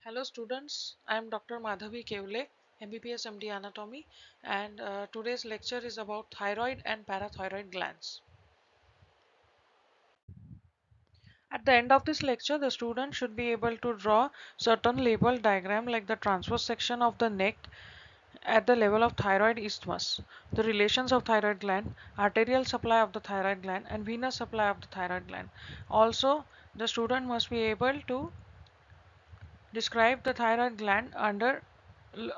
Hello students, I am Dr. Madhavi Kevle, MBBS MD Anatomy, and today's lecture is about thyroid and parathyroid glands. At the end of this lecture, the student should be able to draw certain label diagram like the transverse section of the neck at the level of thyroid isthmus, the relations of thyroid gland, arterial supply of the thyroid gland, and venous supply of the thyroid gland. Also, the student must be able to describe the thyroid gland under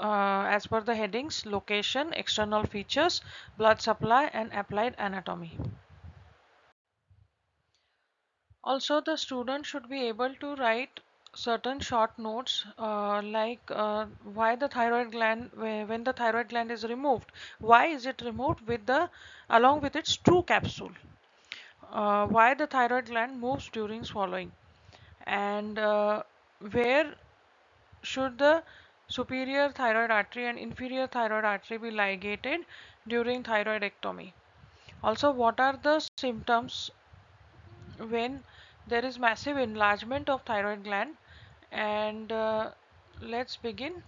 as per the headings location, external features, blood supply and applied anatomy. Also the student should be able to write certain short notes why the thyroid gland when the thyroid gland is removed, why is it removed with the along with its true capsule, why the thyroid gland moves during swallowing, and where should the superior thyroid artery and inferior thyroid artery be ligated during thyroidectomy? Also, what are the symptoms when there is massive enlargement of thyroid gland? And let's begin.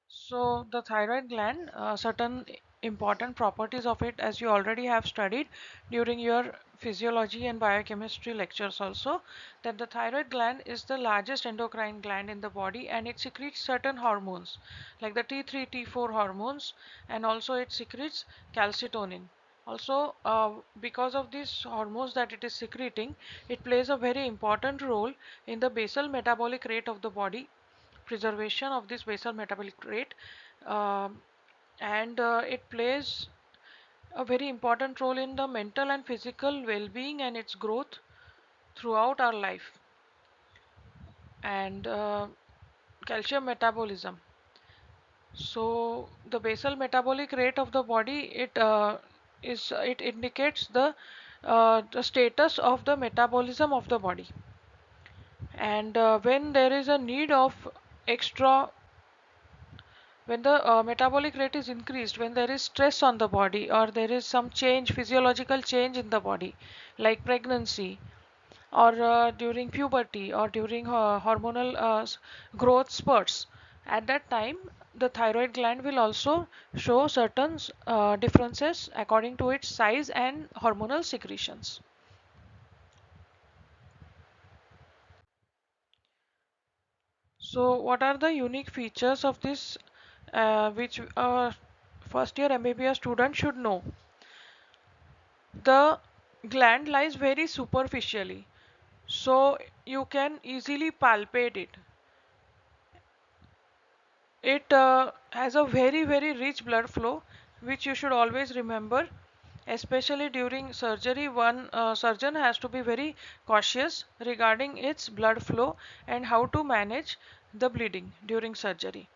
So the thyroid gland, certain important properties of it, as you already have studied during your physiology and biochemistry lectures also, that the thyroid gland is the largest endocrine gland in the body and it secretes certain hormones like the T3, T4 hormones, and also it secretes calcitonin. Also, because of these hormones that it is secreting, it plays a very important role in the basal metabolic rate of the body, preservation of this basal metabolic rate, um, and it plays a very important role in the mental and physical well-being and its growth throughout our life. And calcium metabolism. So the basal metabolic rate of the body, it indicates the status of the metabolism of the body. And when there is a need of extra when the metabolic rate is increased, when there is stress on the body or there is some change, physiological change in the body, like pregnancy or during puberty or during hormonal growth spurts, at that time the thyroid gland will also show certain differences according to its size and hormonal secretions. So what are the unique features of this which first year MBBS student should know? The gland lies very superficially, so you can easily palpate it. It has a very rich blood flow, which you should always remember. Especially during surgery, one surgeon has to be very cautious regarding its blood flow and how to manage the bleeding during surgery.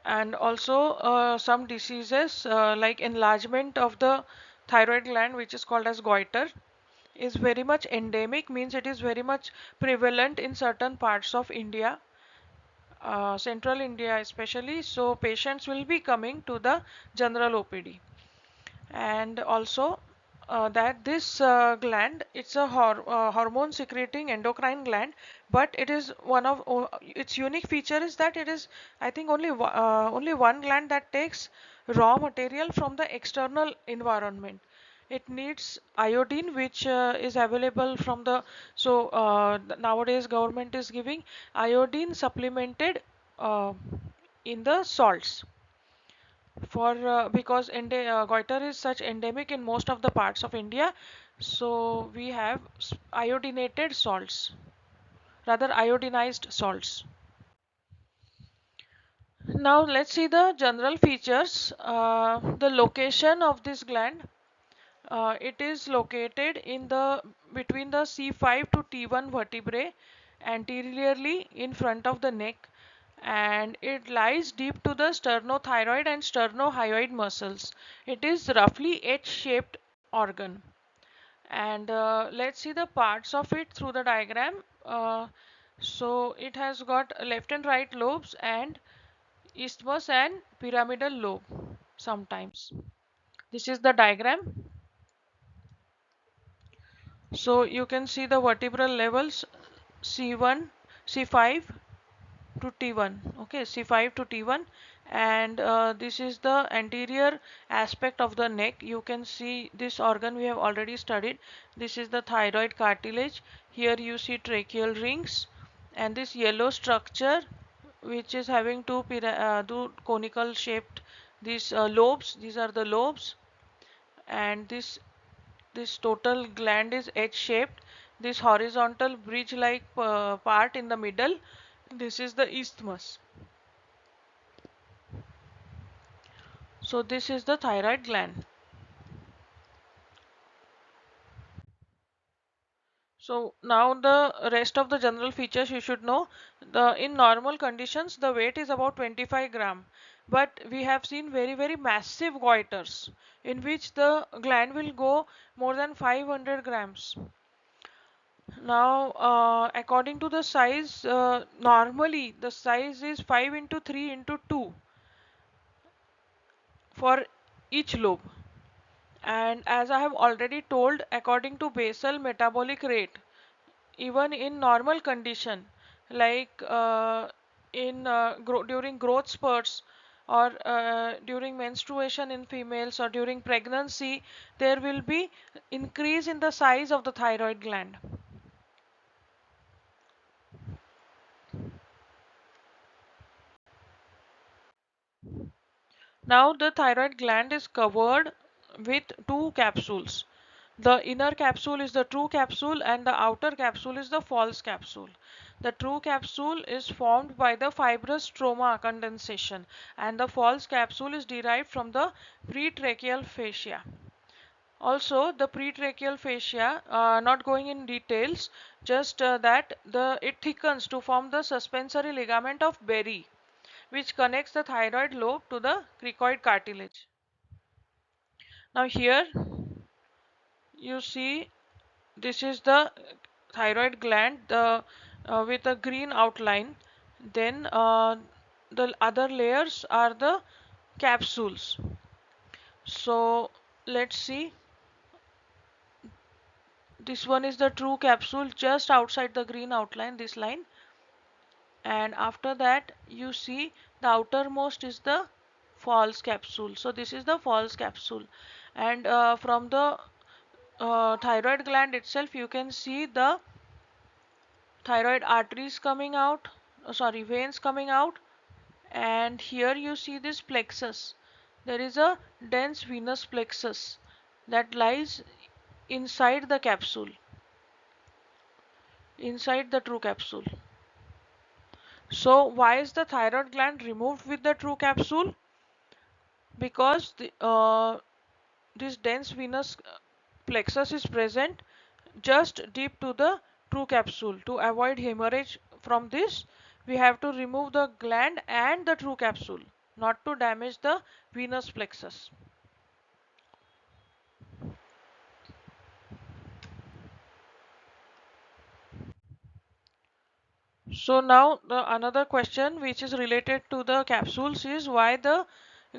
And also some diseases like enlargement of the thyroid gland, which is called as goiter, is very much endemic, means it is very much prevalent in certain parts of India, central India especially. So patients will be coming to the general OPD. And also that this gland, it's a hormone secreting endocrine gland, but it is its unique feature is that it is, I think, only one gland that takes raw material from the external environment. It needs iodine, which is available from the, so nowadays government is giving iodine supplemented uh, in the salts for because goiter is such endemic in most of the parts of India, so we have iodinated salts, rather iodinized salts. Now let's see the general features. The location of this gland. It is located in the between the C5 to T1 vertebrae, anteriorly in front of the neck, and it lies deep to the sternothyroid and sternohyoid muscles. It is roughly H-shaped organ. And let's see the parts of it through the diagram. So it has got left and right lobes and isthmus and pyramidal lobe sometimes. This is the diagram. So you can see the vertebral levels. C1, C5 to T1. Okay, C5 to T1, and this is the anterior aspect of the neck. You can see this organ we have already studied. This is the thyroid cartilage. Here you see tracheal rings, and this yellow structure which is having two conical shaped these lobes. These are the lobes, and this total gland is H-shaped. This horizontal bridge-like part in the middle, this is the isthmus. So this is the thyroid gland. So now the rest of the general features you should know. In normal conditions, the weight is about 25 gram, but we have seen very massive goiters in which the gland will go more than 500 grams. Now, according to the size, normally the size is 5 into 3 into 2 for each lobe. And as I have already told, according to basal metabolic rate, even in normal condition, like during growth spurts or during menstruation in females or during pregnancy, there will be increase in the size of the thyroid gland. Now the thyroid gland is covered with two capsules. The inner capsule is the true capsule and the outer capsule is the false capsule. The true capsule is formed by the fibrous stroma condensation and the false capsule is derived from the pretracheal fascia. Also, the pretracheal fascia, not going in details, just that it thickens to form the suspensory ligament of Berry, which connects the thyroid lobe to the cricoid cartilage. Now here you see this is the thyroid gland with a green outline. Then the other layers are the capsules. So let's see. This one is the true capsule just outside the green outline, this line. And after that you see the outermost is the false capsule. So this is the false capsule. And from the thyroid gland itself you can see the thyroid arteries coming out, sorry, veins coming out, and here you see this plexus. There is a dense venous plexus that lies inside the capsule, inside the true capsule. So why is the thyroid gland removed with the true capsule? Because this dense venous plexus is present just deep to the true capsule. To avoid hemorrhage from this, we have to remove the gland and the true capsule, not to damage the venous plexus. So now another question which is related to the capsules is why the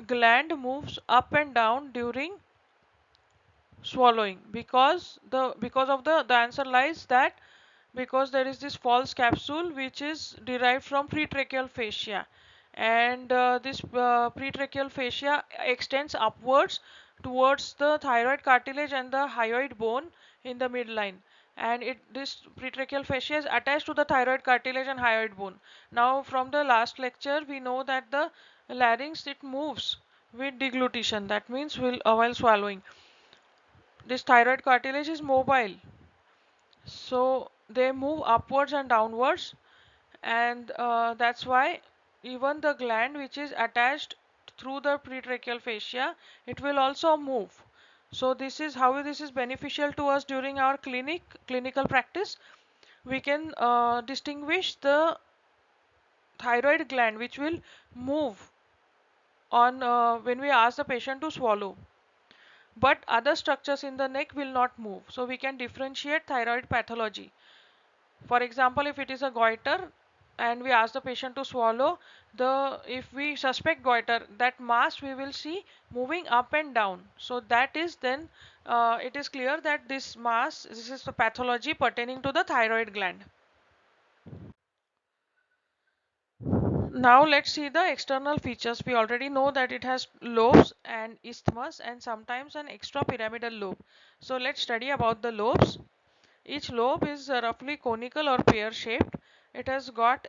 gland moves up and down during swallowing. Because of the answer lies that because there is this false capsule which is derived from pretracheal fascia, and this pretracheal fascia extends upwards towards the thyroid cartilage and the hyoid bone in the midline, and this pretracheal fascia is attached to the thyroid cartilage and hyoid bone. Now from the last lecture we know that the larynx, it moves with deglutition, that means while swallowing. This thyroid cartilage is mobile, so they move upwards and downwards, and that's why even the gland which is attached through the pretracheal fascia, it will also move. So this is how this is beneficial to us during our clinical practice. We can distinguish the thyroid gland which will move on when we ask the patient to swallow, but other structures in the neck will not move. So we can differentiate thyroid pathology. For example, if it is a goiter and we ask the patient to swallow, if we suspect goiter, that mass we will see moving up and down. So that is then it is clear that this is the pathology pertaining to the thyroid gland. Now let's see the external features. We already know that it has lobes and isthmus and sometimes an extra pyramidal lobe. So let's study about the lobes. Each lobe is roughly conical or pear shaped. It has got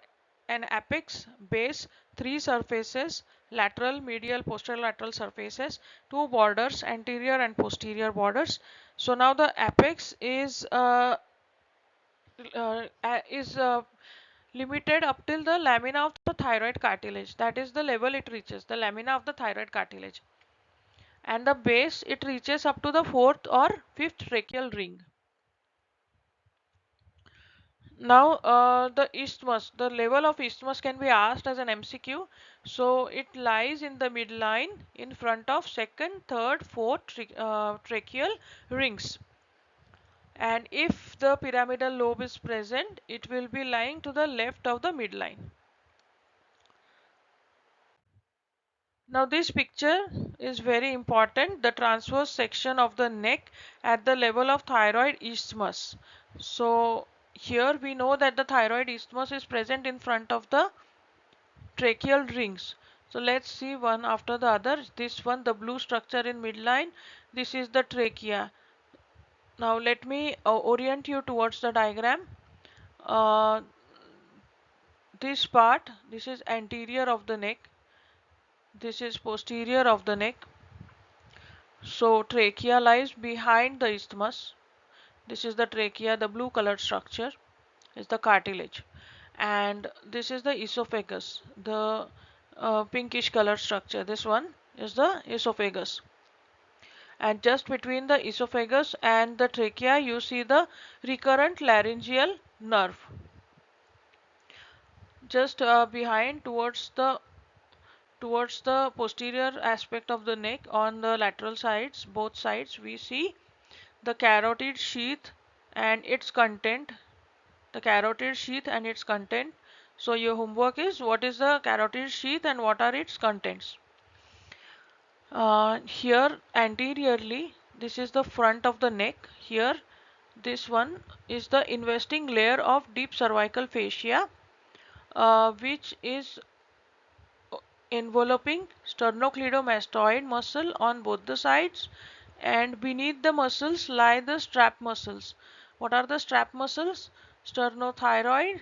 an apex, base, three surfaces, lateral, medial, posterolateral surfaces, two borders, anterior and posterior borders. So now the apex is limited up till the lamina of the thyroid cartilage. That is the level it reaches, the lamina of the thyroid cartilage. And the base, it reaches up to the fourth or fifth tracheal ring. Now, the isthmus, the level of isthmus can be asked as an MCQ. So, it lies in the midline in front of second, third, fourth tracheal rings. And if the pyramidal lobe is present, it will be lying to the left of the midline. Now this picture is very important, the transverse section of the neck at the level of thyroid isthmus. So here we know that the thyroid isthmus is present in front of the tracheal rings. So let's see one after the other. This one, the blue structure in midline, this is the trachea. Now let me orient you towards the diagram. Uh, this part, this is anterior of the neck, this is posterior of the neck. So trachea lies behind the isthmus. This is the trachea, the blue colored structure is the cartilage. And this is the esophagus, the pinkish colored structure. This one is the esophagus. And just between the esophagus and the trachea, you see the recurrent laryngeal nerve. Just behind towards the posterior aspect of the neck on the lateral sides, both sides, we see the carotid sheath and its content. The carotid sheath and its content. So your homework is what is the carotid sheath and what are its contents. Here anteriorly, this is the front of the neck. Here, this one is the investing layer of deep cervical fascia, which is enveloping sternocleidomastoid muscle on both the sides, and beneath the muscles lie the strap muscles. What are the strap muscles? Sternothyroid,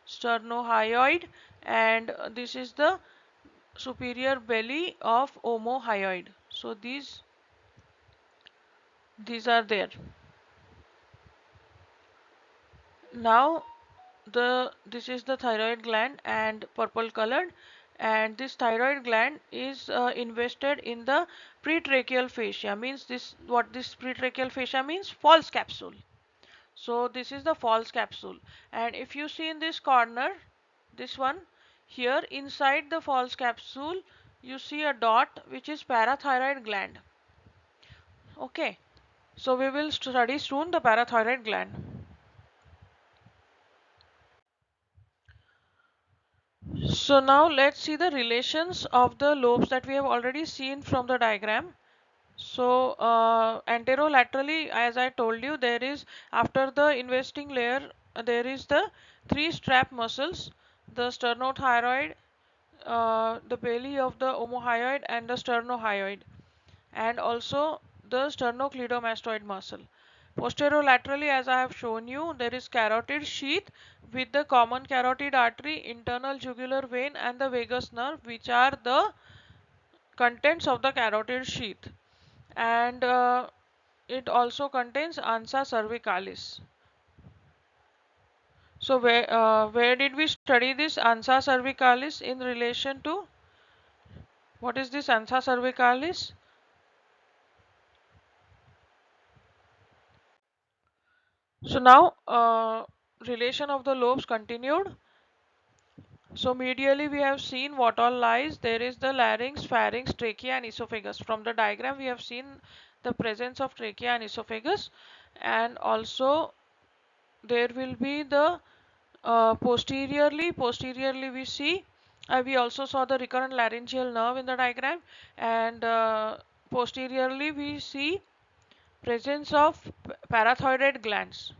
sternohyoid, and this is the superior belly of omohyoid. So these are there. Now this is the thyroid gland and purple colored, and this thyroid gland is invested in the pretracheal fascia. Means this, what this pretracheal fascia means, false capsule. So this is the false capsule, and if you see in this corner, this one here inside the false capsule, you see a dot which is parathyroid gland. Okay, so we will study soon the parathyroid gland. So now let's see the relations of the lobes that we have already seen from the diagram. So anterolaterally, as I told you, there is, after the investing layer, there is the three strap muscles, the sternothyroid, the belly of the omohyoid and the sternohyoid, and also the sternocleidomastoid muscle. Posterolaterally, as I have shown you, there is carotid sheath with the common carotid artery, internal jugular vein and the vagus nerve, which are the contents of the carotid sheath. And it also contains ansa cervicalis. So where did we study this ansa cervicalis in relation to? What is this ansa cervicalis? So now relation of the lobes continued. So medially we have seen what all lies. There is the larynx, pharynx, trachea and esophagus. From the diagram we have seen the presence of trachea and esophagus, and also there will be the posteriorly we see, we also saw the recurrent laryngeal nerve in the diagram, and posteriorly we see presence of parathyroid glands.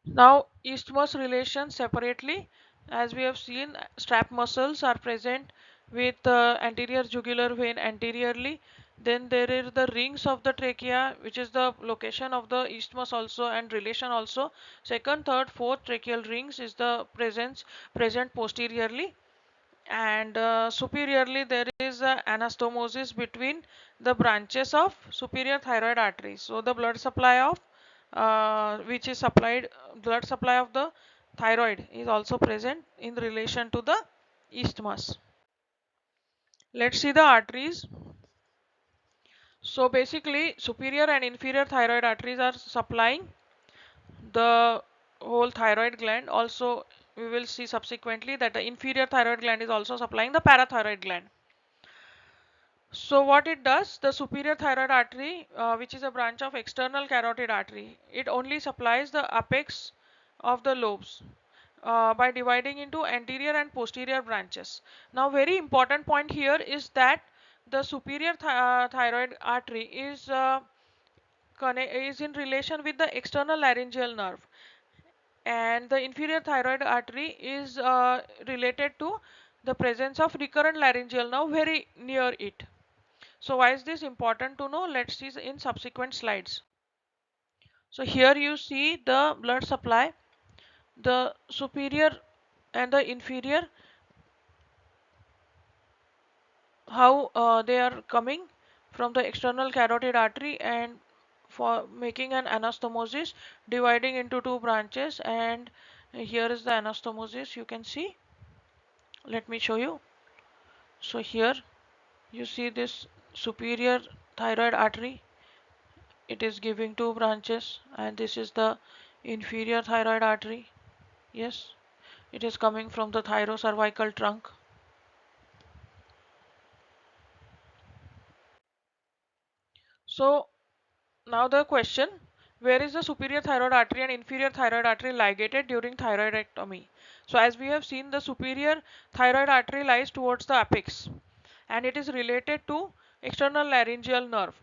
Now isthmus relation separately. As we have seen, strap muscles are present with anterior jugular vein anteriorly. Then there is the rings of the trachea, which is the location of the isthmus also and relation also. Second, third, fourth tracheal rings is the present posteriorly, and superiorly there is anastomosis between the branches of superior thyroid arteries. So the blood supply of which is supplied blood supply of the thyroid is also present in relation to the isthmus. Let's see the arteries. So basically superior and inferior thyroid arteries are supplying the whole thyroid gland. Also we will see subsequently that the inferior thyroid gland is also supplying the parathyroid gland. So what it does, the superior thyroid artery, which is a branch of external carotid artery, it only supplies the apex of the lobes by dividing into anterior and posterior branches. Now very important point here is that the superior thyroid artery is in relation with the external laryngeal nerve, and the inferior thyroid artery is related to the presence of recurrent laryngeal nerve very near it. So why is this important to know? Let's see in subsequent slides. So here you see the blood supply, the superior and the inferior, how they are coming from the external carotid artery and for making an anastomosis, dividing into two branches, and here is the anastomosis you can see. Let me show you. So here you see this superior thyroid artery, it is giving two branches, and this is the inferior thyroid artery. Yes, it is coming from the thyrocervical trunk. So now the question, where is the superior thyroid artery and inferior thyroid artery ligated during thyroidectomy? So as we have seen, the superior thyroid artery lies towards the apex and it is related to external laryngeal nerve.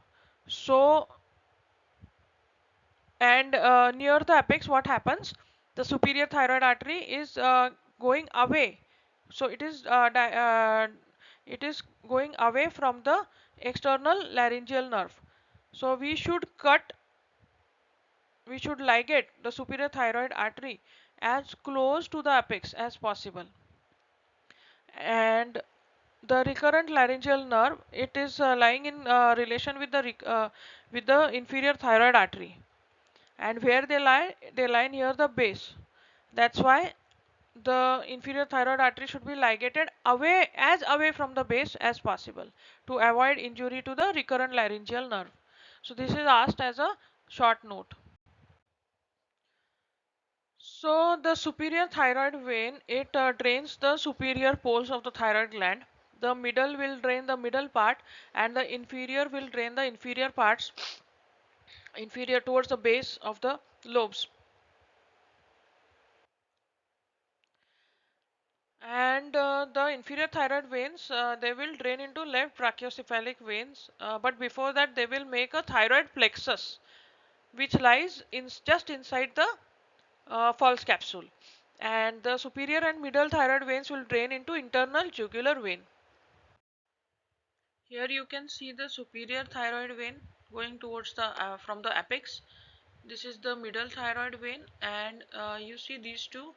So and near the apex what happens, the superior thyroid artery is going away, so it is going away from the external laryngeal nerve. So we should ligate the superior thyroid artery as close to the apex as possible, and the recurrent laryngeal nerve, it is lying in relation with the inferior thyroid artery, and where they lie near the base. That's why the inferior thyroid artery should be ligated away from the base as possible to avoid injury to the recurrent laryngeal nerve. So this is asked as a short note. So the superior thyroid vein, it drains the superior poles of the thyroid gland. The middle will drain the middle part, and the inferior will drain the inferior parts, inferior towards the base of the lobes. And the inferior thyroid veins, they will drain into left brachiocephalic veins, but before that they will make a thyroid plexus which lies just inside the false capsule, and the superior and middle thyroid veins will drain into internal jugular vein. Here you can see the superior thyroid vein going towards the from the apex. This is the middle thyroid vein, and you see these two,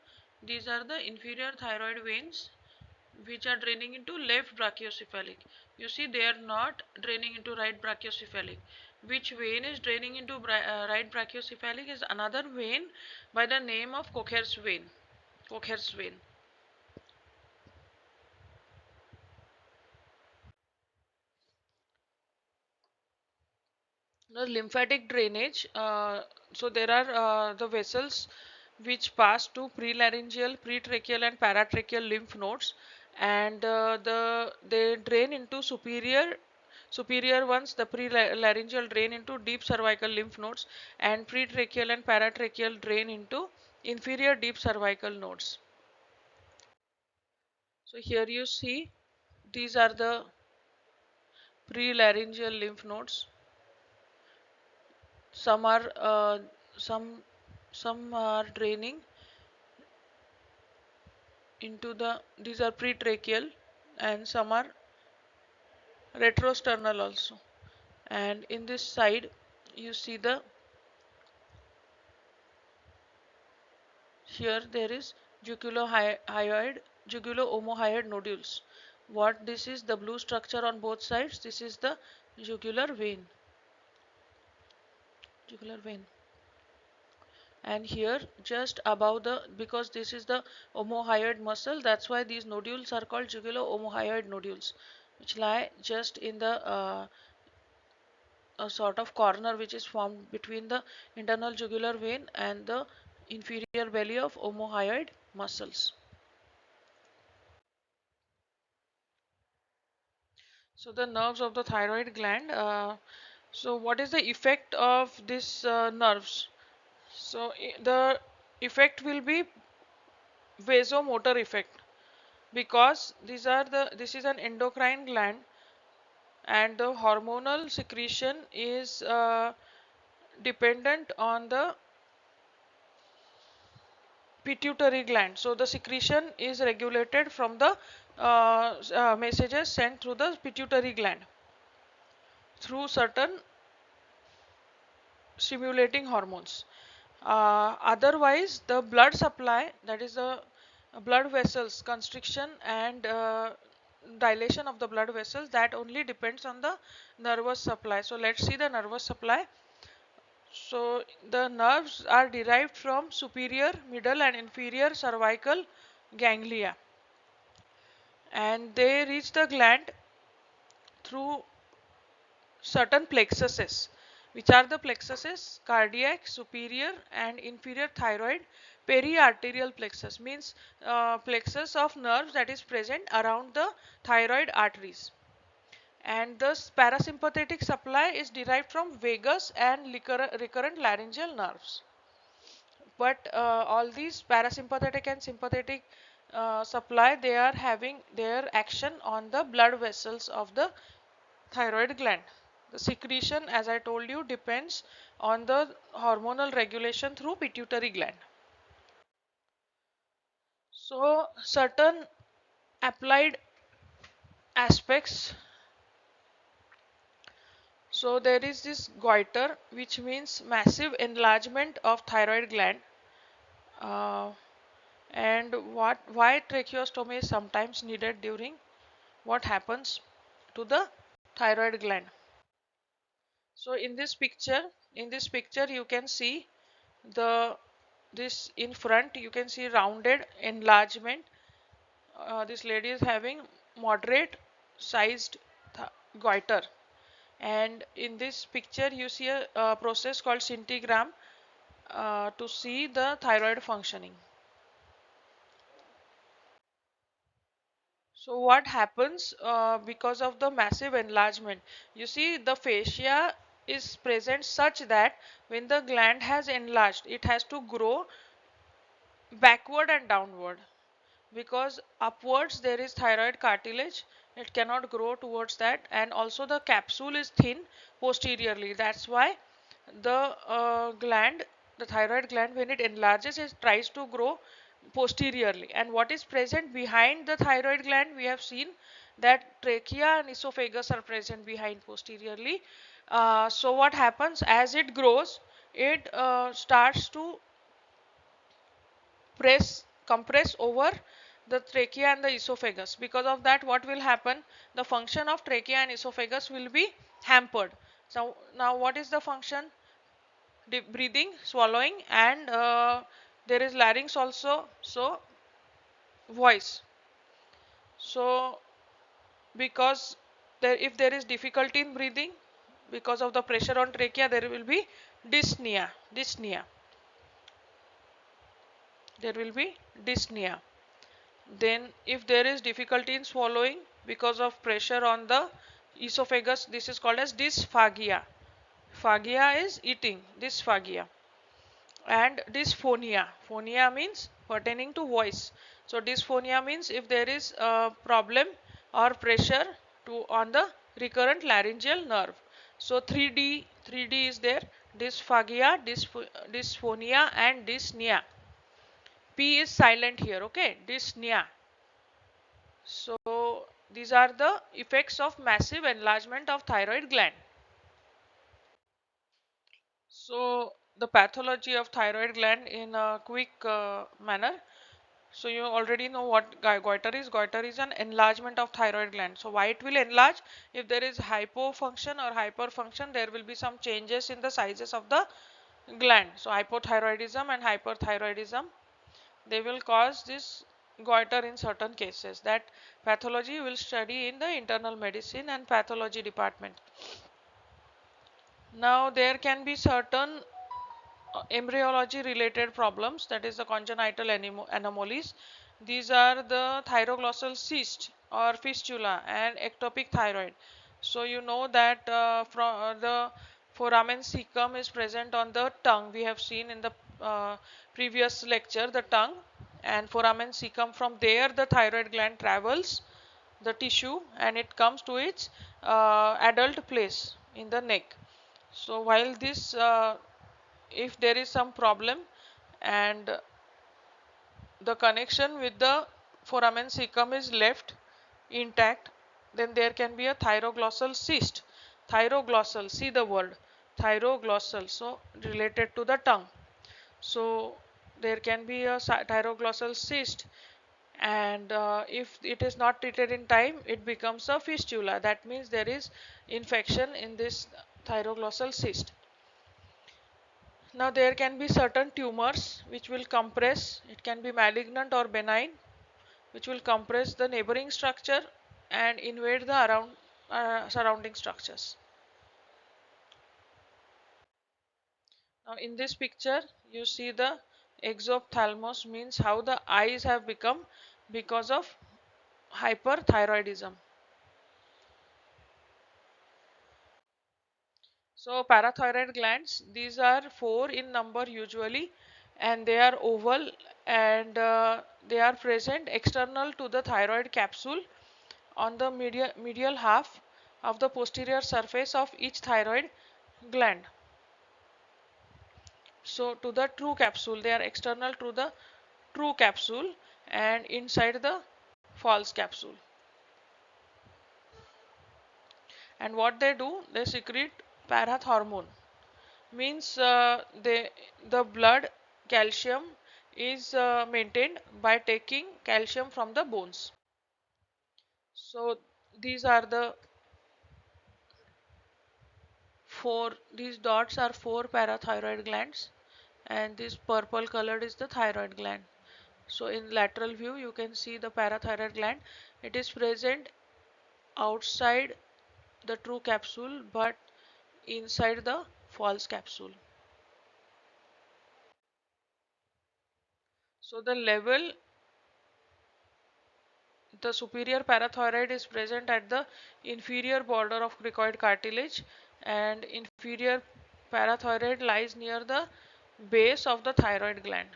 these are the inferior thyroid veins which are draining into left brachiocephalic. You see they are not draining into right brachiocephalic. Which vein is draining into right brachiocephalic is another vein by the name of Cocher's vein. Cocher's vein. The lymphatic drainage, so there are the vessels which pass to prelaryngeal, pretracheal and paratracheal lymph nodes, and they drain into superior ones, the prelaryngeal drain into deep cervical lymph nodes, and pretracheal and paratracheal drain into inferior deep cervical nodes. So here you see these are the prelaryngeal lymph nodes. Some are some some are draining into the, these are pretracheal and some are retrosternal also. And in this side you see the, here there is jugulo-omohyoid nodules. What this is, the blue structure on both sides, this is the jugular vein. Jugular vein. And here just above the, because this is the omohyoid muscle, that's why these nodules are called jugulo-omohyoid nodules, which lie just in the a sort of corner which is formed between the internal jugular vein and the inferior belly of omohyoid muscles. So the nerves of the thyroid gland. So what is the effect of these nerves? So the effect will be vasomotor effect, because these are the, this is an endocrine gland and the hormonal secretion is dependent on the pituitary gland. So the secretion is regulated from the messages sent through the pituitary gland through certain stimulating hormones. Otherwise, the blood supply, that is the blood vessels constriction and dilation of the blood vessels, that only depends on the nervous supply. So let's see the nervous supply. So the nerves are derived from superior, middle and inferior cervical ganglia, and they reach the gland through certain plexuses. Which are the plexuses? Cardiac, superior and inferior thyroid, periarterial plexus, means plexus of nerves that is present around the thyroid arteries. And the parasympathetic supply is derived from vagus and recurrent laryngeal nerves. But all these parasympathetic and sympathetic supply, they are having their action on the blood vessels of the thyroid gland. The secretion, as I told you, depends on the hormonal regulation through pituitary gland. So certain applied aspects. So there is this goiter, which means massive enlargement of thyroid gland. Uh, and why tracheostomy is sometimes needed during, what happens to the thyroid gland. So in this picture you can see the, this in front you can see rounded enlargement. This lady is having moderate sized goiter, and in this picture you see a process called scintigram to see the thyroid functioning. So what happens because of the massive enlargement? You see the fascia is present such that when the gland has enlarged, it has to grow backward and downward, because upwards there is thyroid cartilage, it cannot grow towards that, and also the capsule is thin posteriorly. That's why the gland, the thyroid gland, when it enlarges, it tries to grow posteriorly. And what is present behind the thyroid gland, we have seen that trachea and esophagus are present behind posteriorly. So what happens, as it grows, it starts to compress over the trachea and the esophagus. Because of that, what will happen, the function of trachea and esophagus will be hampered. So now what is the function? Breathing, swallowing, and there is larynx also, so voice. So because there, if there is difficulty in breathing because of the pressure on trachea, there will be dyspnea, there will be dyspnea. Then if there is difficulty in swallowing because of pressure on the esophagus, this is called as dysphagia. Phagia is eating, dysphagia. And dysphonia. Phonia means pertaining to voice. So dysphonia means if there is a problem or pressure to on the recurrent laryngeal nerve. So 3D is there: dysphagia, dysphonia and dyspnea. P is silent here, okay, dyspnea. So these are the effects of massive enlargement of thyroid gland. So the pathology of thyroid gland in a quick manner. So you already know what goiter is. Goiter is an enlargement of thyroid gland. So why it will enlarge? If there is hypofunction or hyperfunction, there will be some changes in the sizes of the gland. So hypothyroidism and hyperthyroidism, they will cause this goiter in certain cases. That pathology will study in the internal medicine and pathology department. Now there can be certain embryology related problems, that is the congenital anomalies. These are the thyroglossal cyst or fistula and ectopic thyroid. So you know that from the foramen cecum is present on the tongue. We have seen in the previous lecture the tongue and foramen cecum. From there the thyroid gland travels the tissue and it comes to its adult place in the neck. So while this if there is some problem and the connection with the foramen cecum is left intact, then there can be a thyroglossal cyst. Thyroglossal, see the word thyroglossal, so related to the tongue. So there can be a thyroglossal cyst, and if it is not treated in time, it becomes a fistula. That means there is infection in this thyroglossal cyst. Now there can be certain tumors which will compress, it can be malignant or benign, which will compress the neighboring structure and invade the surrounding structures. Now in this picture you see the exophthalmos, means how the eyes have become because of hyperthyroidism. So parathyroid glands, these are four in number usually, and they are oval, and they are present external to the thyroid capsule on the medial half of the posterior surface of each thyroid gland. So to the true capsule, they are external to the true capsule and inside the false capsule. And what they do, they secrete parathormone, means the blood calcium is maintained by taking calcium from the bones. So these are the these dots are four parathyroid glands, and this purple colored is the thyroid gland. So in lateral view you can see the parathyroid gland. It is present outside the true capsule but inside the false capsule. So the superior parathyroid is present at the inferior border of cricoid cartilage, and inferior parathyroid lies near the base of the thyroid gland.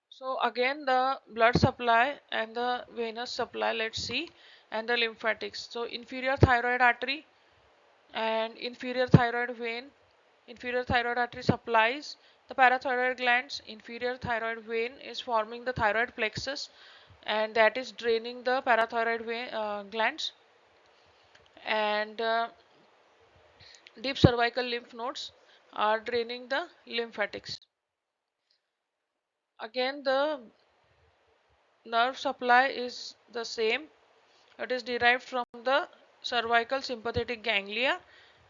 So again the blood supply and the venous supply, let's see, and the lymphatics. So inferior thyroid artery and inferior thyroid vein. Inferior thyroid artery supplies the parathyroid glands. Inferior thyroid vein is forming the thyroid plexus, and that is draining the parathyroid glands, and deep cervical lymph nodes are draining the lymphatics. Again the nerve supply is the same. It is derived from the cervical sympathetic ganglia,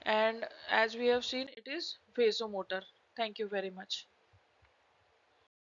and as we have seen, it is vasomotor. Thank you very much.